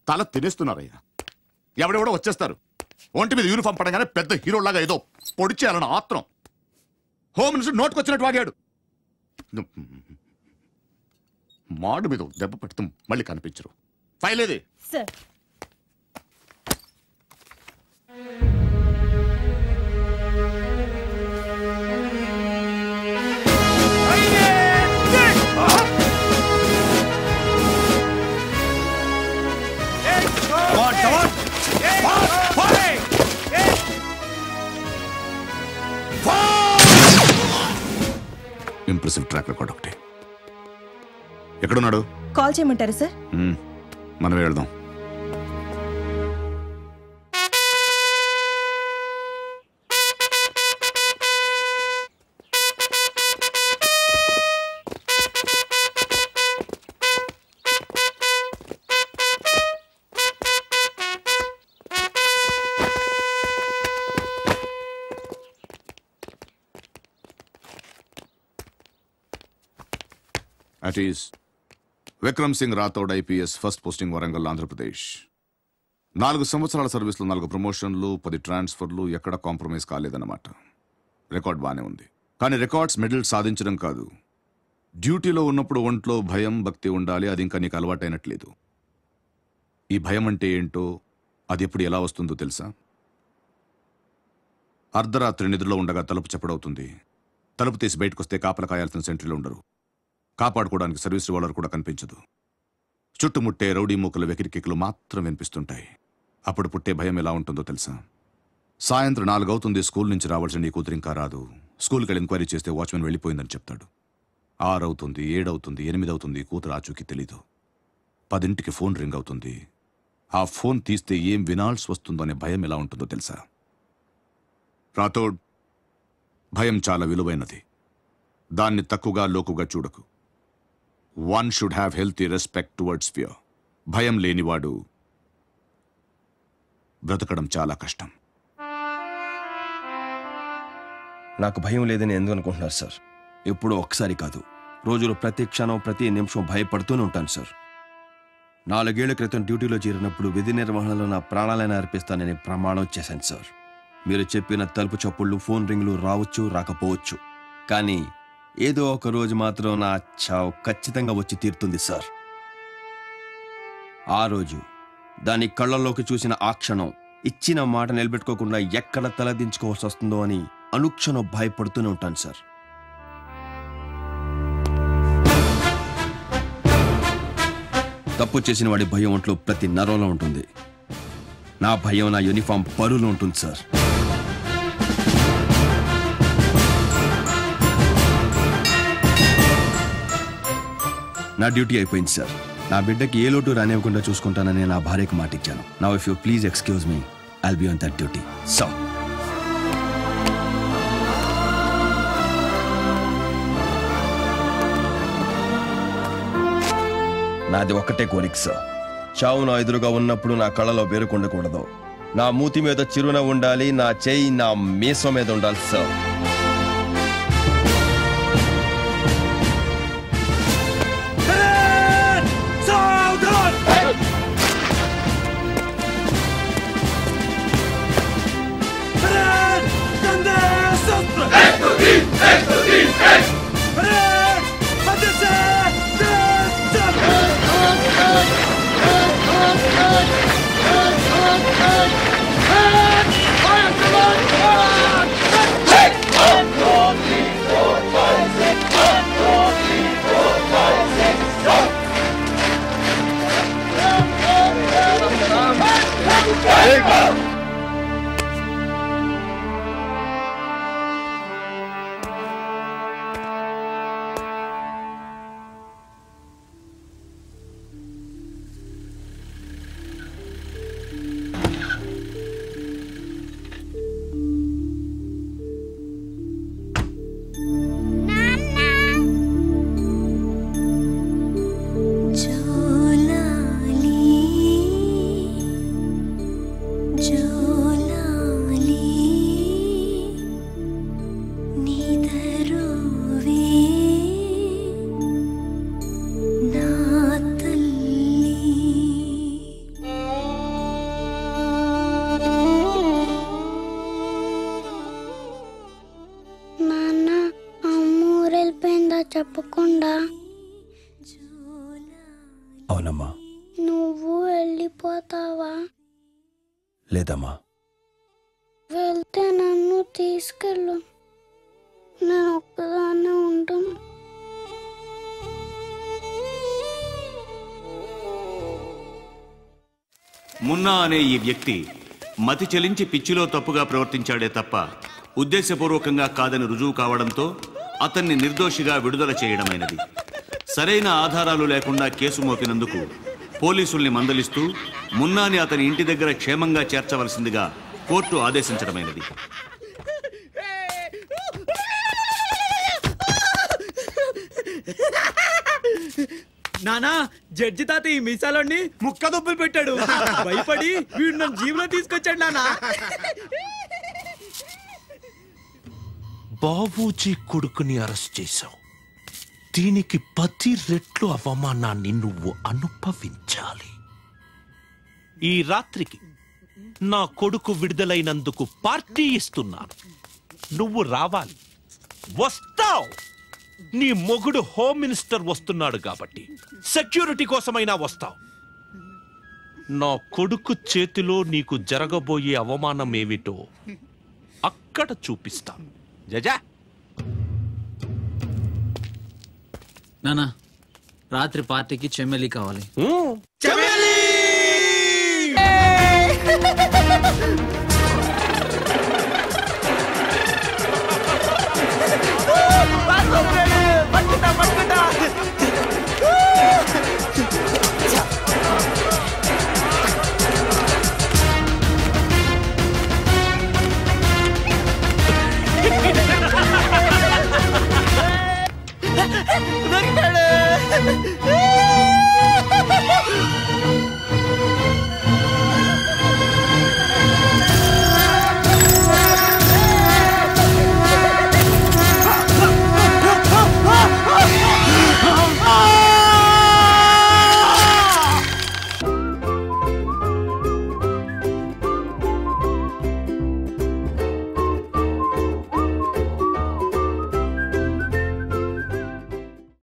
తల తినేస్తున్నారయ్యా. ఎవడెవడో వచ్చేస్తారు, ఒంటి మీద యూనిఫామ్ పడగానే పెద్ద హీరోలాగా ఏదో పొడి చేయాలని ఆత్రం. Home minister నోటుకొచ్చినట్టు వాగాడు. మాడు మీద దెబ్బ పెడుతూ మళ్ళీ కనిపించరు. ఫైల్ ఏది? సార్, ఇంప్రెసివ్ ట్రాక్ రికార్డ్ ఒకటి. ఎక్కడున్నాడు? కాల్ చేయమంటారా సార్? మనమే వెళ్దాం. That is Vikram Singh Rathod IPS, first posting Warangal, Andhra Pradesh. 4 సంవత్సరాల సర్వీస్లో 4 ప్రమోషన్లు, 10 ట్రాన్స్ఫర్లు, ఎక్కడ కాంప్రమైజ్ కాలేదన్నమాట. రికార్డ్ బానే ఉంది. కానీ రికార్డ్స్ మెడల్ సాధించడం కాదు, డ్యూటీలో ఉన్నప్పుడు ఒంట్లో భయం భక్తి ఉండాలి. అది ఇంకా నీకు అలవాటైనట్లేదు. ఈ భయం అంటే ఏంటో, అది ఎప్పుడు ఎలా వస్తుందో తెలుసా? అర్ధరాత్రి నిద్రలో ఉండగా తలుపు చప్పుడవుతుంది. తలుపు తీసి బయటకొస్తే కాపలా కాయాల్సిన సెంట్రీలు ఉండరు. కాపాడుకోవడానికి సర్వీస్ రివాల్వర్ కూడా కనిపించదు. చుట్టుముట్టే రౌడీ మూకల వెకిరికికలు మాత్రం వినిపిస్తుంటాయి. అప్పుడు పుట్టే భయం ఎలా ఉంటుందో తెలుసా? సాయంత్రం 4 అవుతుంది, స్కూల్ నుంచి రావాల్సిన నీ కూతురు ఇంకా రాదు. స్కూల్కి వెళ్ళి ఎంక్వైరీ చేస్తే వాచ్మెన్ వెళ్ళిపోయిందని చెప్తాడు. 6 అవుతుంది, 7 అవుతుంది, 8 అవుతుంది, కూతురు ఆచూకీ తెలీదు. 10ంటికి ఫోన్ రింగ్ అవుతుంది. ఆ ఫోన్ తీస్తే ఏం వినాల్సి వస్తుందో అనే భయం ఎలా ఉంటుందో తెలుసా? రాథోడ్, భయం చాలా విలువైనది. దాన్ని తక్కువగా లోకుగా చూడకు. One should have healthy respect towards fear. భయం లేనివాడు బ్రతకడం చాలా కష్టం. నాకు భయం లేదని ఎందుకు అనుకుంటున్నారు సార్? ఎప్పుడో ఒకసారి కాదు, రోజులో ప్రతి క్షణం ప్రతి నిమిషం భయపడుతూనే ఉంటాను సార్. 4 ఏళ్ల క్రితం డ్యూటీలో చేరినప్పుడు విధి నిర్వహణలో నా ప్రాణాలైనా అర్పిస్తానని ప్రమాణం చేశాను సార్. మీరు చెప్పిన తలుపు చప్పుళ్ళు, ఫోన్ రింగులు రావచ్చు రాకపోవచ్చు, కానీ ఏదో ఒక రోజు మాత్రం నా చావు ఖచ్చితంగా వచ్చి తీరుతుంది సార్. ఆ రోజు, దాని కళ్ళల్లోకి చూసిన ఆ క్షణం, ఇచ్చిన మాట నిలబెట్టుకోకుండా ఎక్కడ తలదించుకోవాల్సి వస్తుందో అని అనుక్షణం భయపడుతూనే ఉంటాను సార్. తప్పు చేసిన వాడి భయం ఒంట్లో ప్రతి నరంలో ఉంటుంది. నా భయం నా యూనిఫామ్ పరులో ఉంటుంది సార్. నా డ్యూటీ అయిపోయింది సార్. నా బిడ్డకి ఏ లోటు రానివ్వకుండా చూసుకుంటానని నా భార్యకు మాటిచ్చాను. Now if you please excuse me, I'll be on that duty. So నాది ఒక్కటే కోరిక సార్. చావు నా ఎదురుగా ఉన్నప్పుడు నా కళ్ళలో బెరుకుండకూడదు. నా మూతి మీద చిరునవ్వు ఉండాలి, నా చేయి నా మీసం మీద ఉండాలి సార్. చెప్పకుండా అవునమ్మా. నువ్వు వెళ్ళిపోతావా? లేదమ్మా. వెళ్తే నన్ను తీసుకెళ్ళు, నేను ఒక్కదాన్నే ఉంటాను. మున్నా అనే ఈ వ్యక్తి మతి చెలించి పిచ్చిలో తప్పుగా ప్రవర్తించాడే తప్ప ఉద్దేశపూర్వకంగా కాదని రుజువు కావడంతో అతన్ని నిర్దోషిగా విడుదల చేయడమైనది. సరైన ఆధారాలు లేకుండా కేసు మోపినందుకు పోలీసుల్ని మందలిస్తూ మున్నాని అతని ఇంటి దగ్గర క్షేమంగా చేర్చవలసిందిగా కోర్టు ఆదేశించడమైనది. నానా, జడ్జి తాత ఈ మీసాలోని ముక్క దొబ్బులు పెట్టాడు. భయపడి వీడు నన్ను జీవులో తీసుకొచ్చాడు నానా. బాబూజీ కొడుకుని అరెస్ట్ చేశావు. దీనికి 10 రెట్లు అవమానాన్ని నువ్వు అనుభవించాలి. ఈ రాత్రికి నా కొడుకు విడుదలైనందుకు పార్టీ ఇస్తున్నాను. నువ్వు రావాలి. వస్తావు. నీ మొగుడు హోమ్ మినిస్టర్ వస్తున్నాడు కాబట్టి సెక్యూరిటీ కోసమైనా వస్తావు. నా కొడుకు చేతిలో నీకు జరగబోయే అవమానం ఏమిటో అక్కడ చూపిస్తాను. జజా. నానా, రాత్రి పార్టీకి చెమ్మెలి కావాలి. చెమేలి!